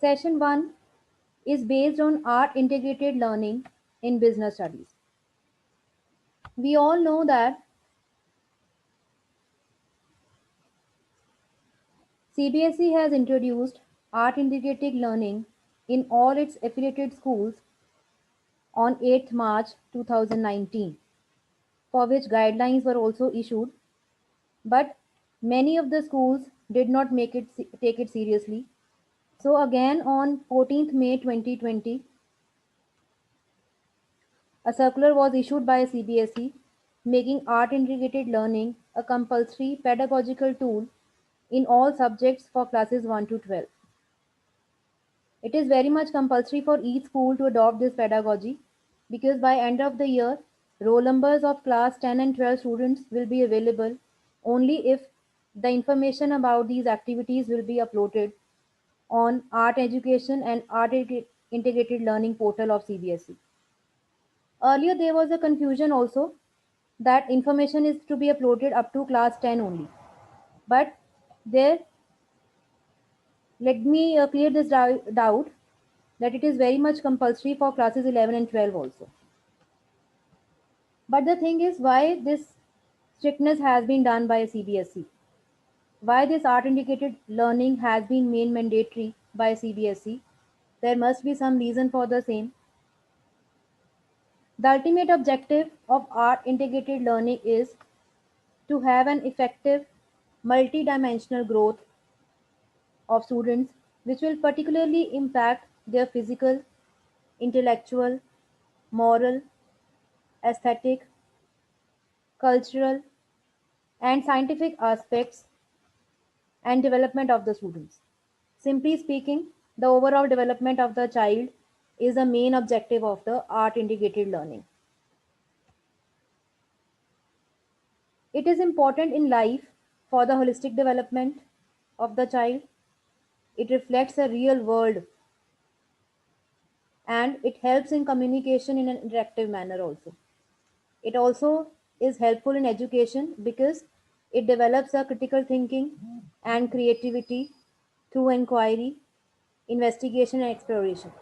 Session 1 is based on art integrated learning in business studies. We all know that CBSE has introduced art integrated learning in all its affiliated schools on 8th March 2019, for which guidelines were also issued, but many of the schools did not take it seriously. So again on 14th May 2020, a circular was issued by CBSE making art integrated learning a compulsory pedagogical tool in all subjects for classes 1 to 12. It is very much compulsory for each school to adopt this pedagogy because by end of the year, roll numbers of class 10 and 12 students will be available only if the information about these activities will be uploaded on Art Education and Integrated Learning portal of CBSE. Earlier, there was a confusion also that information is to be uploaded up to class 10 only. But there, let me clear this doubt that it is very much compulsory for classes 11 and 12 also. But the thing is, why this strictness has been done by CBSE? Why this art indicated learning has been made mandatory by CBSE? There must be some reason for the same. The ultimate objective of art integrated learning is to have an effective multidimensional growth of students, which will particularly impact their physical, intellectual, moral, aesthetic, cultural, and scientific aspects and development of the students. Simply speaking, the overall development of the child is the main objective of the art integrated learning. It is important in life for the holistic development of the child. It reflects a real world and it helps in communication in an interactive manner also. It also is helpful in education because it develops a critical thinking and creativity through inquiry, investigation, and exploration.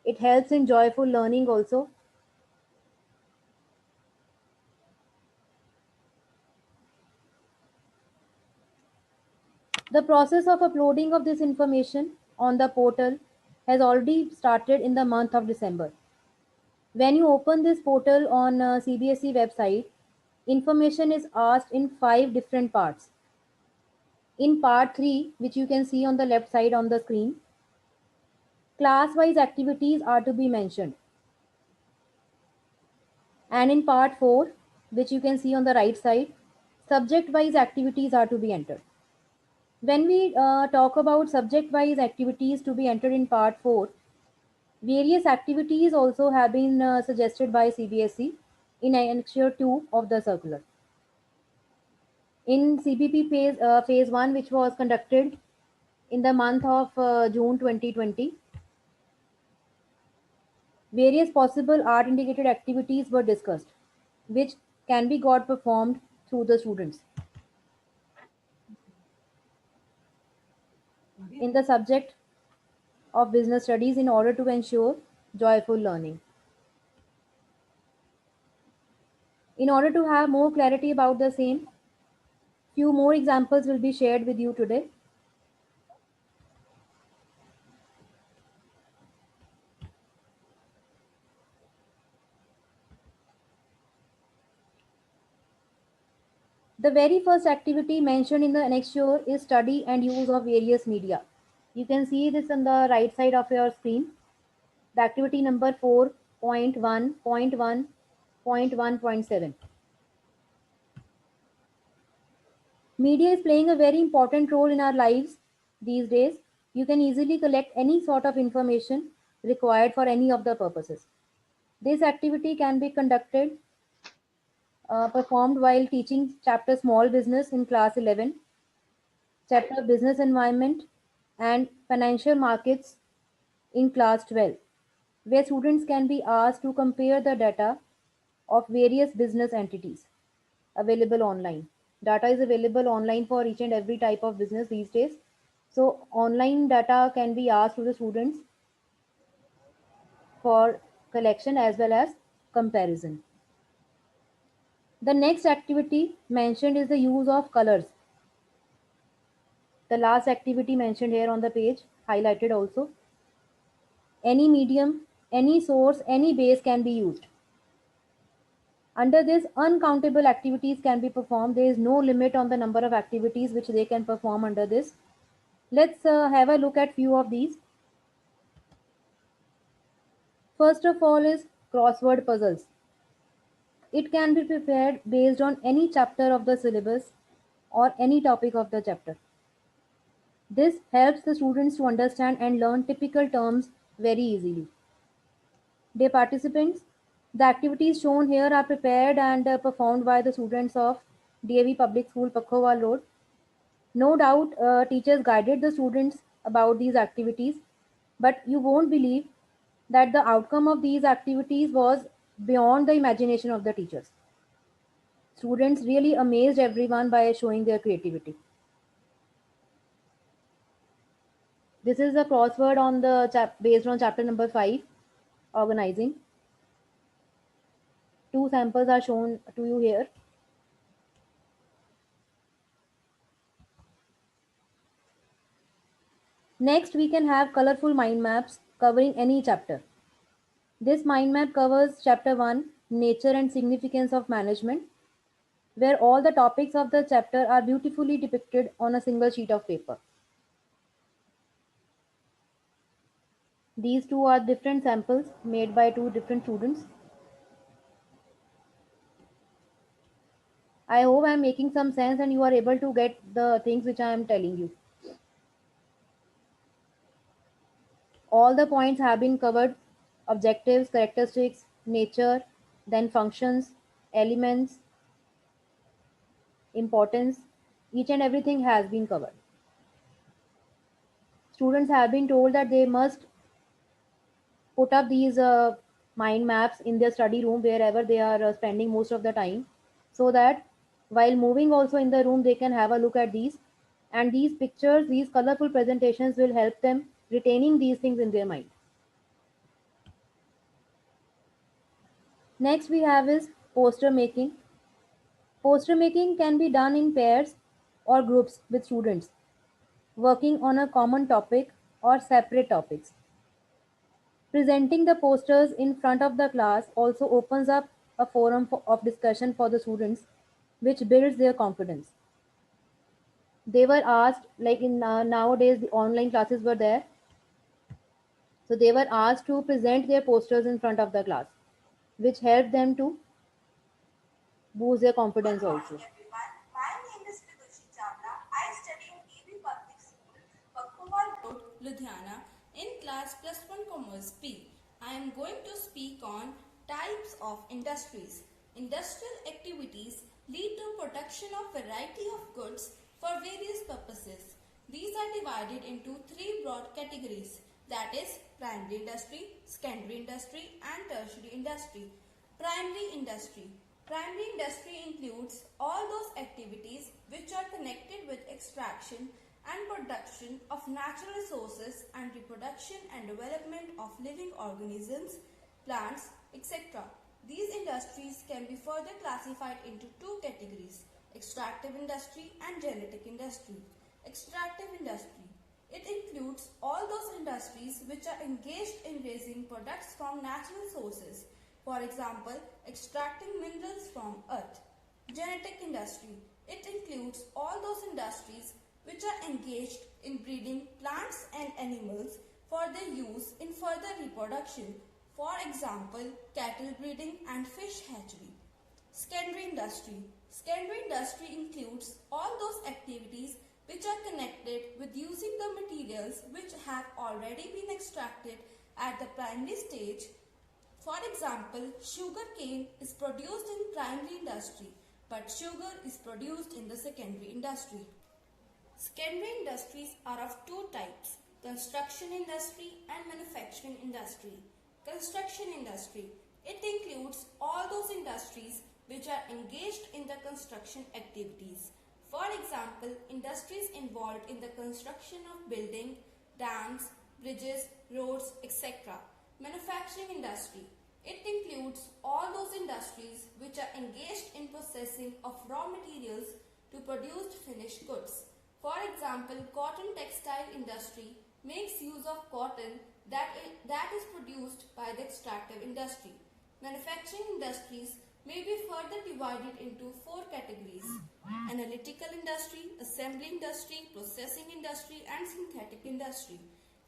It helps in joyful learning also. The process of uploading of this information on the portal has already started in the month of December. When you open this portal on CBSE website, information is asked in 5 different parts. In part 3, which you can see on the left side on the screen, class-wise activities are to be mentioned. And in part 4, which you can see on the right side, subject-wise activities are to be entered. When we talk about subject-wise activities to be entered in part 4, various activities also have been suggested by CBSE in Annexure 2 of the circular. In CBP phase 1, which was conducted in the month of June 2020, various possible art integrated activities were discussed, which can be got performed through the students in the subject of business studies in order to ensure joyful learning. In order to have more clarity about the same, few more examples will be shared with you today. The very first activity mentioned in the annexure is study and use of various media. You can see this on the right side of your screen. The activity number 4.1.1.1.7. Media is playing a very important role in our lives these days. You can easily collect any sort of information required for any of the purposes. This activity can be performed while teaching chapter small business in class 11, chapter business environment and financial markets in class 12, where students can be asked to compare the data of various business entities available online. Data is available online for each and every type of business these days. So online data can be asked to the students for collection as well as comparison. The next activity mentioned is the use of colors. The last activity mentioned here on the page, highlighted also. Any medium, any source, any base can be used. Under this, uncountable activities can be performed. There is no limit on the number of activities which they can perform under this. Let's have a look at few of these. First of all is crossword puzzles. It can be prepared based on any chapter of the syllabus or any topic of the chapter. This helps the students to understand and learn typical terms very easily. Dear participants, the activities shown here are prepared and performed by the students of DAV Public School, Pakhowal Road. No doubt, teachers guided the students about these activities, but you won't believe that the outcome of these activities was beyond the imagination of the teachers. Students really amazed everyone by showing their creativity. This is a crossword on the based on chapter number 5, organizing. Two samples are shown to you here. Next, we can have colorful mind maps covering any chapter. This mind map covers chapter 1, nature and significance of management, where all the topics of the chapter are beautifully depicted on a single sheet of paper. These two are different samples made by two different students. I hope I am making some sense and you are able to get the things which I am telling you. All the points have been covered: objectives, characteristics, nature, then functions, elements, importance. Each and everything has been covered. Students have been told that they must put up these mind maps in their study room wherever they are spending most of the time, so that while moving also in the room they can have a look at these, and these pictures, these colorful presentations will help them retaining these things in their mind. Next we have is poster making. Poster making can be done in pairs or groups with students working on a common topic or separate topics. Presenting the posters in front of the class also opens up a forum of discussion for the students, which builds their confidence. They were asked, like in nowadays, the online classes were there, so they were asked to present their posters in front of the class, which helped them to boost their confidence Good morning, also. everyone. My name is Vidushi Chawla. I study in DB Public School, Pakhowal Road, Ludhiana, in class plus one Commerce B. I am going to speak on types of industries. Industrial activities lead to production of variety of goods for various purposes. These are divided into three broad categories, that is primary industry, secondary industry and tertiary industry. Primary industry. Primary industry includes all those activities which are connected with extraction and production of natural resources and reproduction and development of living organisms, plants, etc. These industries can be further classified into two categories: extractive industry and genetic industry. Extractive industry. It includes all those industries which are engaged in raising products from natural sources. For example, extracting minerals from earth. Genetic industry. It includes all those industries which are engaged in breeding plants and animals for their use in further reproduction. For example, cattle breeding and fish hatchery. Secondary industry. Secondary industry includes all those activities which are connected with using the materials which have already been extracted at the primary stage. For example, sugar cane is produced in primary industry, but sugar is produced in the secondary industry. Secondary industries are of two types: construction industry and manufacturing industry. Construction industry. It includes all those industries which are engaged in the construction activities. For example, industries involved in the construction of buildings, dams, bridges, roads, etc. Manufacturing industry. It includes all those industries which are engaged in processing of raw materials to produce finished goods. For example, cotton textile industry makes use of cotton that is produced by the extractive industry. Manufacturing industries may be further divided into four categories: analytical industry, assembly industry, processing industry, and synthetic industry.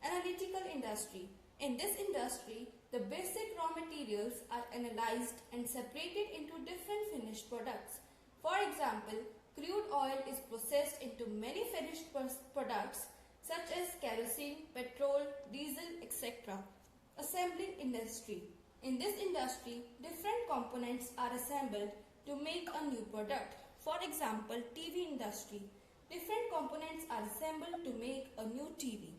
Analytical industry. In this industry, the basic raw materials are analyzed and separated into different finished products. For example, crude oil is processed into many finished products such as kerosene, petrol, diesel, etc. Assembling industry. In this industry, different components are assembled to make a new product. For example, TV industry. Different components are assembled to make a new TV.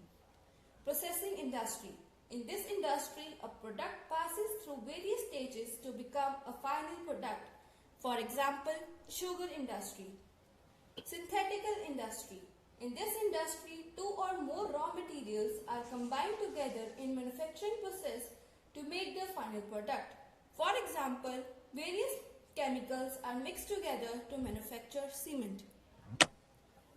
Processing industry. In this industry, a product passes through various stages to become a final product. For example, sugar industry. Synthetical industry. In this industry, two or more raw materials are combined together in manufacturing process to make the final product. For example, various chemicals are mixed together to manufacture cement.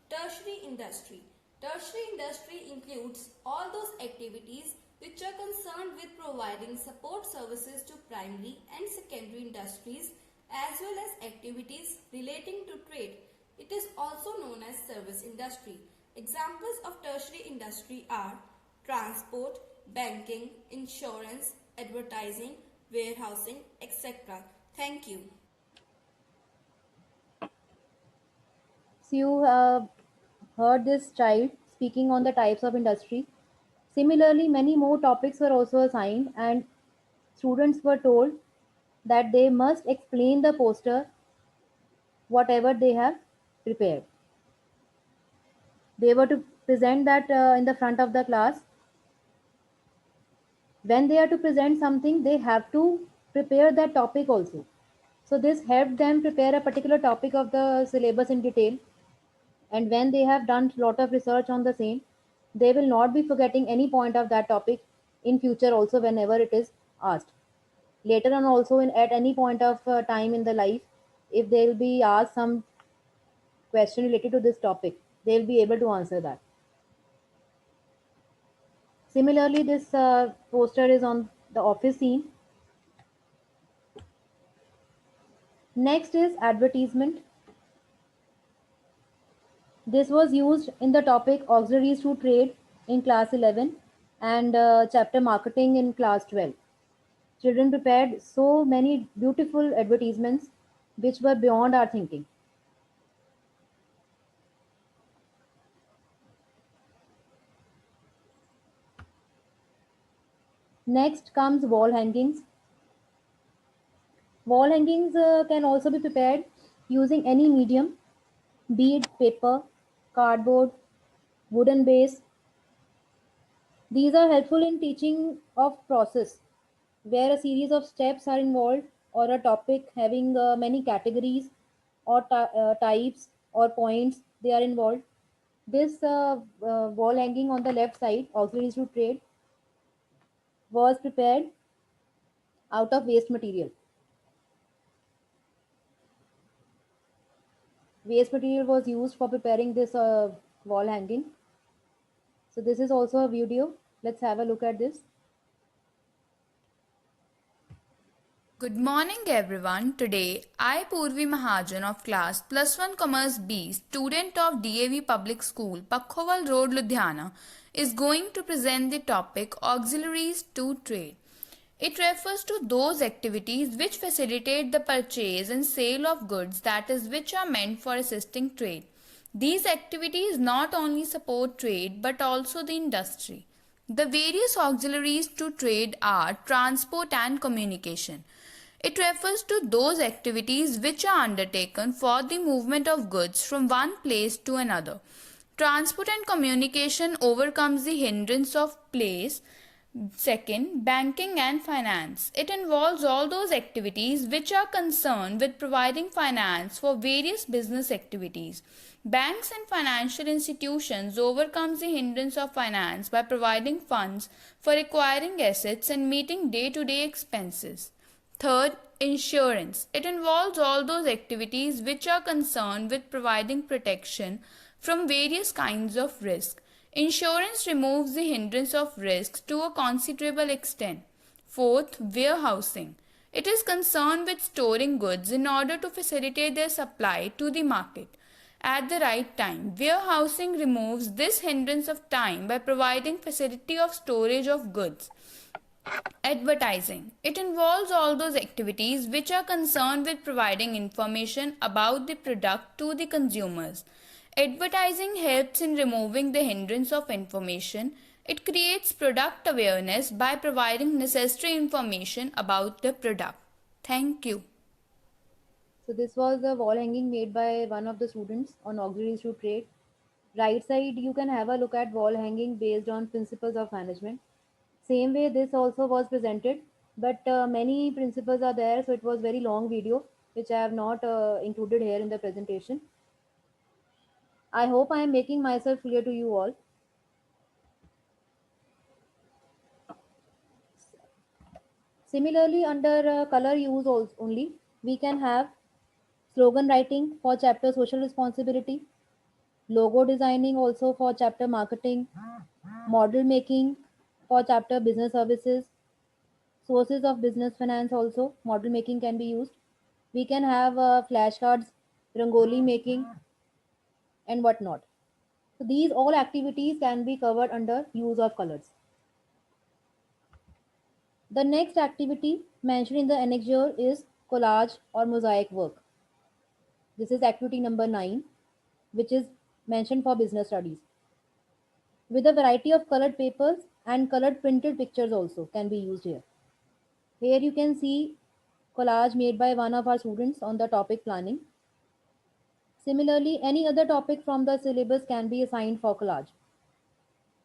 Tertiary industry. Tertiary industry includes all those activities which are concerned with providing support services to primary and secondary industries as well as activities relating to trade. It is also known as service industry. Examples of tertiary industry are transport, banking, insurance, advertising, warehousing, etc. Thank you. So you heard this child speaking on the types of industry. Similarly, many more topics were also assigned, and students were told that they must explain the poster whatever they have prepared. They were to present that in the front of the class. When they are to present something, they have to prepare that topic also. So this helped them prepare a particular topic of the syllabus in detail, and when they have done lot of research on the same, they will not be forgetting any point of that topic in future also whenever it is asked. Later on also, in at any point of time in the life, if they will be asked some question related to this topic, they will be able to answer that. Similarly, this poster is on the office scene. Next is advertisement. This was used in the topic auxiliaries to trade in class 11 and chapter marketing in class 12. Children prepared so many beautiful advertisements which were beyond our thinking. Next comes wall hangings. Wall hangings can also be prepared using any medium, be it paper, cardboard, wooden base. These are helpful in teaching of process where a series of steps are involved or a topic having many categories or types or points they are involved. This wall hanging on the left side, auxiliaries to trade, was prepared out of waste material. Waste material was used for preparing this wall hanging. So this is also a video. Let's have a look at this. Good morning everyone. Today I Purvi Mahajan of class plus 1 Commerce B, student of DAV Public School, Pakhoval Road, Ludhiana, is going to present the topic auxiliaries to trade. It refers to those activities which facilitate the purchase and sale of goods, that is, which are meant for assisting trade. These activities not only support trade but also the industry. The various auxiliaries to trade are transport and communication. It refers to those activities which are undertaken for the movement of goods from one place to another. Transport and communication overcomes the hindrance of place Second, banking and finance. It involves all those activities which are concerned with providing finance for various business activities. Banks and financial institutions overcomes the hindrance of finance by providing funds for acquiring assets and meeting day-to-day expenses. Third, insurance. It involves all those activities which are concerned with providing protection from various kinds of risk. Insurance removes the hindrance of risks to a considerable extent. Fourth, warehousing. It is concerned with storing goods in order to facilitate their supply to the market at the right time. Warehousing removes this hindrance of time by providing facility of storage of goods. Advertising. It involves all those activities which are concerned with providing information about the product to the consumers. Advertising helps in removing the hindrance of information. It creates product awareness by providing necessary information about the product. Thank you. So this was a wall hanging made by one of the students on auxiliaries to trade. Right side, you can have a look at wall hanging based on principles of management. Same way, this also was presented, but many principles are there, so it was very long video, which I have not included here in the presentation. I hope I am making myself clear to you all. Similarly, under color use also only, we can have slogan writing for chapter social responsibility, logo designing also for chapter marketing, model making for chapter business services, sources of business finance also, model making can be used. We can have flashcards, rangoli making, and whatnot. So these all activities can be covered under use of colors. The next activity mentioned in the annexure is collage or mosaic work. This is activity number 9, which is mentioned for business studies. With a variety of colored papers and colored printed pictures also can be used here. Here you can see collage made by one of our students on the topic planning. Similarly, any other topic from the syllabus can be assigned for collage.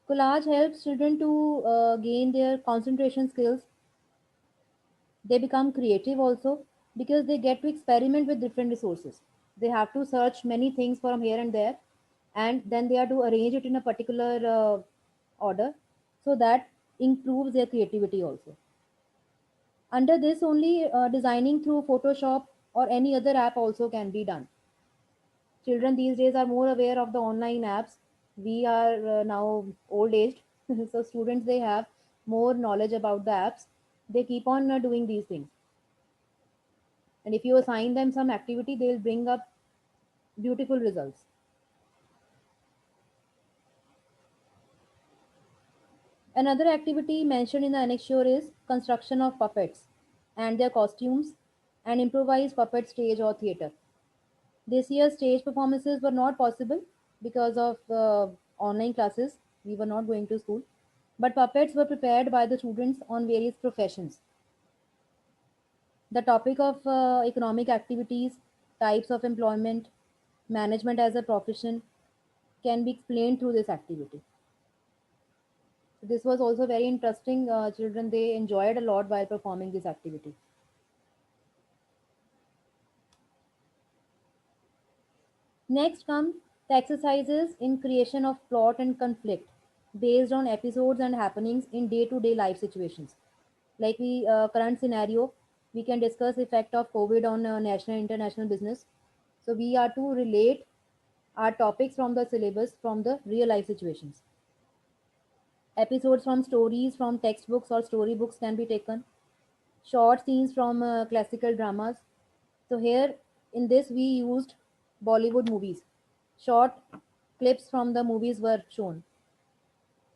Collage helps children to gain their concentration skills. They become creative also because they get to experiment with different resources. They have to search many things from here and there, and then they have to arrange it in a particular order, so that improves their creativity also. Under this only, designing through Photoshop or any other app also can be done. Children these days are more aware of the online apps. We are now old aged, so students, they have more knowledge about the apps. They keep on doing these things, and if you assign them some activity, they will bring up beautiful results. Another activity mentioned in the annexure is construction of puppets and their costumes and improvised puppet stage or theater. This year, stage performances were not possible because of online classes. We were not going to school. But puppets were prepared by the students on various professions. The topic of economic activities, types of employment, management as a profession can be explained through this activity. So this was also very interesting. Children, they enjoyed a lot while performing this activity. Next come the exercises in creation of plot and conflict based on episodes and happenings in day-to-day life situations. Like we current scenario, we can discuss effect of COVID on national and international business. So we are to relate our topics from the syllabus from the real life situations. Episodes from stories from textbooks or storybooks can be taken. Short scenes from classical dramas. So here in this we used Bollywood movies. Short clips from the movies were shown.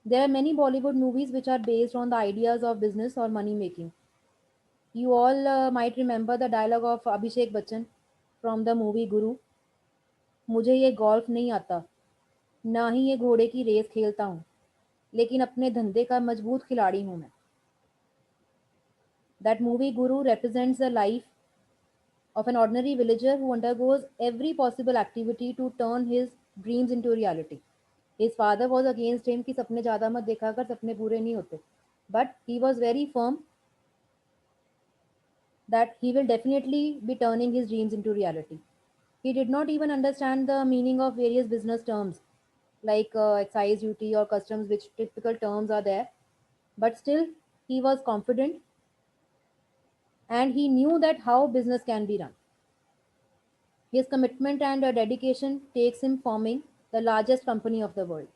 There are many Bollywood movies which are based on the ideas of business or money making. You all might remember the dialogue of Abhishek Bachchan from the movie Guru. मुझे ये golf नहीं आता, ना ही ये घोड़े की race खेलता हूँ, लेकिन अपने धंधे का मजबूत खिलाड़ी हूँ मैं. That movie Guru represents the life of an ordinary villager who undergoes every possible activity to turn his dreams into reality. His father was against him कि सपने ज़्यादा मत देखा कर, सपने पूरे नहीं होते. but he was very firm that he will definitely be turning his dreams into reality. He did not even understand the meaning of various business terms like excise duty or customs, which typical terms are there. But still, he was confident and he knew that how business can be run. His commitment and dedication takes him forming the largest company of the world.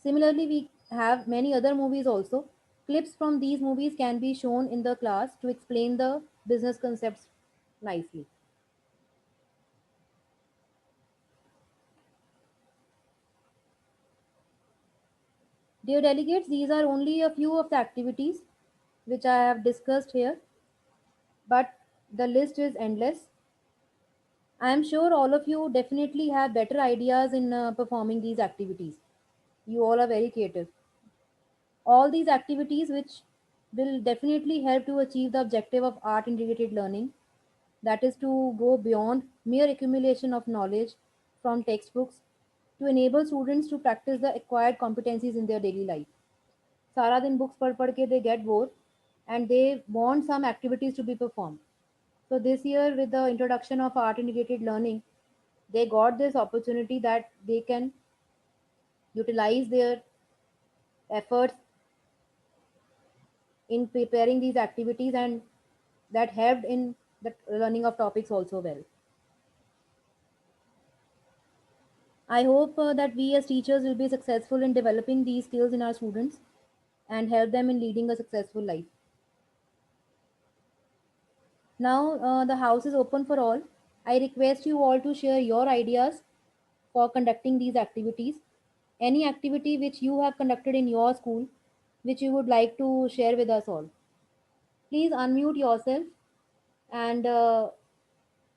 Similarly, we have many other movies also. Clips from these movies can be shown in the class to explain the business concepts nicely. Dear delegates, these are only a few of the activities which I have discussed here, but the list is endless. I am sure all of you definitely have better ideas in performing these activities. You all are very creative. All these activities which will definitely help to achieve the objective of art integrated learning, that is to go beyond mere accumulation of knowledge from textbooks to enable students to practice the acquired competencies in their daily life. सारा दिन books पढ़ के they get bored and they want some activities to be performed. So this year with the introduction of art integrated learning, they got this opportunity that they can utilize their efforts in preparing these activities and that helped in the learning of topics also well. I hope that we as teachers will be successful in developing these skills in our students and help them in leading a successful life. Now the house is open for all. I request you all to share your ideas for conducting these activities. Any activity which you have conducted in your school which you would like to share with us all. Please unmute yourself and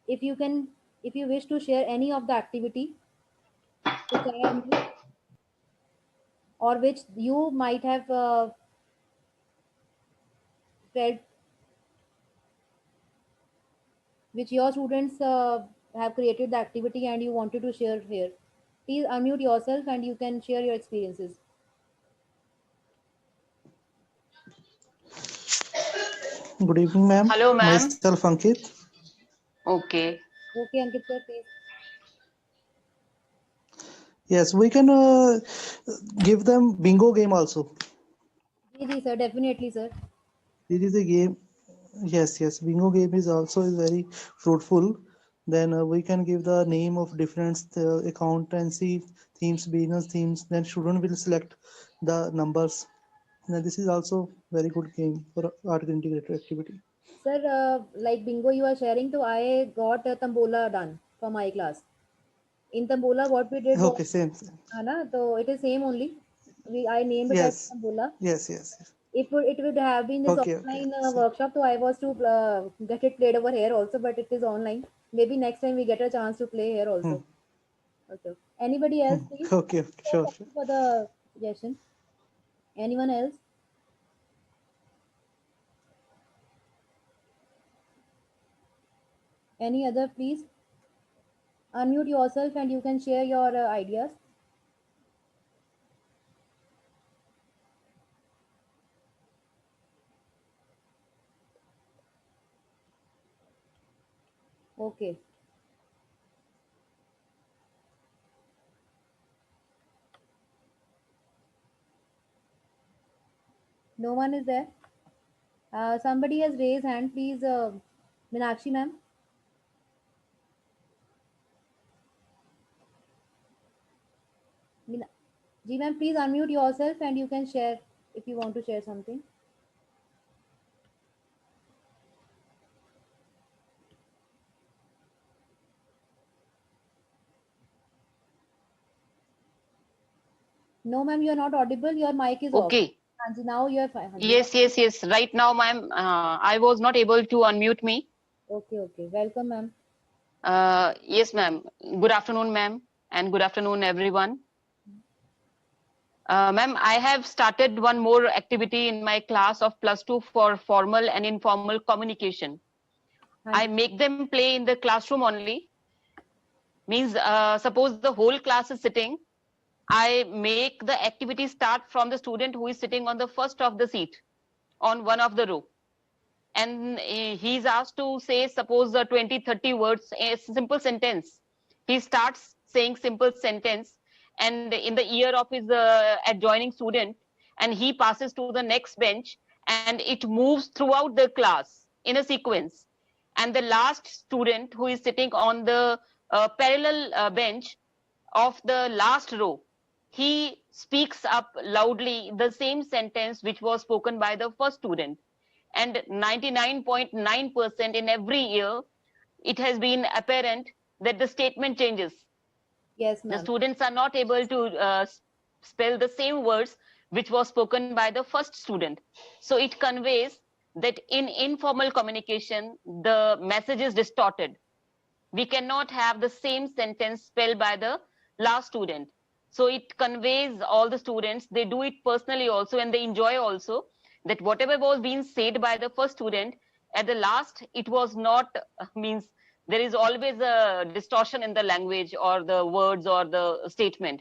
if you can, if you wish to share any of the activity which I have missed or which you might have felt, which your students have created the activity and you wanted to share here. Please unmute yourself and you can share your experiences. Good evening, ma'am. Hello, ma'am. Myself, Ankit. Okay. Okay, Ankit sir, please. Yes, we can give them bingo game also. Ji, sir, definitely, sir. It is a game. Yes, bingo game is also is very fruitful. Then we can give the name of different accountancy themes, business themes. Then student will select the numbers. Now this is also very good game for art integrated activity. Sir, like bingo you are sharing, so I got a tambola done for my class. In tambola, what we did was, Okay, same. so it is same only. I named it as Yes, tambola. yes. If it would have been this Okay. offline Same. workshop, so I was to get it played over here also, but it is online. Maybe next time we get a chance to play here Hmm. also. Okay. Anybody else, please? Okay, So sure. thank you for the suggestion. Anyone else? Any other, please? Unmute yourself and you can share your ideas. Okay. No one is there. Somebody has raised hand, please. Meenakshi ma'am. Meena- Ji ma'am, please unmute yourself and you can share if you want to share something. No ma'am, you are not audible. Your mic is off. Okay. Hanji, now you are fine. Hanji. Yes. Right now, ma'am, I was not able to unmute me. Okay. Welcome ma'am. Yes, ma'am. Good afternoon, ma'am, and good afternoon, everyone. Ma'am, I have started one more activity in my class of +2 for formal and informal communication. I Hanji. make them play in the classroom only. Means, suppose the whole class is sitting, I make the activity start from the student who is sitting on the first of the seat on one of the row. And he's asked to say, suppose the 20-30 words, a simple sentence. He starts saying simple sentence, and in the ear of his adjoining student, and he passes to the next bench, and it moves throughout the class in a sequence. And the last student who is sitting on the parallel bench of the last row, he speaks up loudly the same sentence which was spoken by the first student. And 99.9% in every year, it has been apparent that the statement changes. Yes, The ma'am. students are not able to spell the same words which was spoken by the first student. So it conveys that in informal communication, the message is distorted. We cannot have the same sentence spelled by the last student. So it conveys all the students, they do it personally also, and they enjoy also, that whatever was being said by the first student, at the last, it was not, means there is always a distortion in the language or the words or the statement.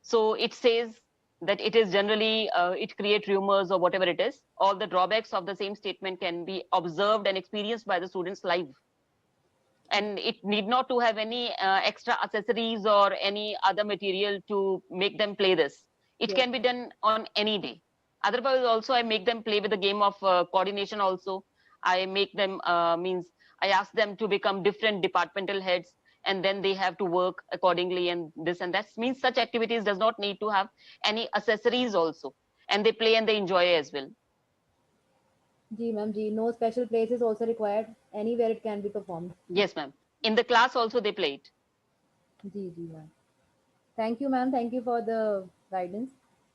So it says that it is generally, it creates rumors or whatever it is. All the drawbacks of the same statement can be observed and experienced by the students live. And it need not to have any extra accessories or any other material to make them play this. It Yes. can be done on any day. Otherwise also I make them play with the game of coordination also. I make them means I ask them to become different departmental heads, and then they have to work accordingly, and this and that means such activities does not need to have any accessories also, and they play and they enjoy as well. Ji, ma'am. Ji, no special place is also required. Anywhere it can be performed. Yes, ma'am. In the class also they play it. Ji, ji, ma'am. Thank you, ma'am. Thank you for the guidance.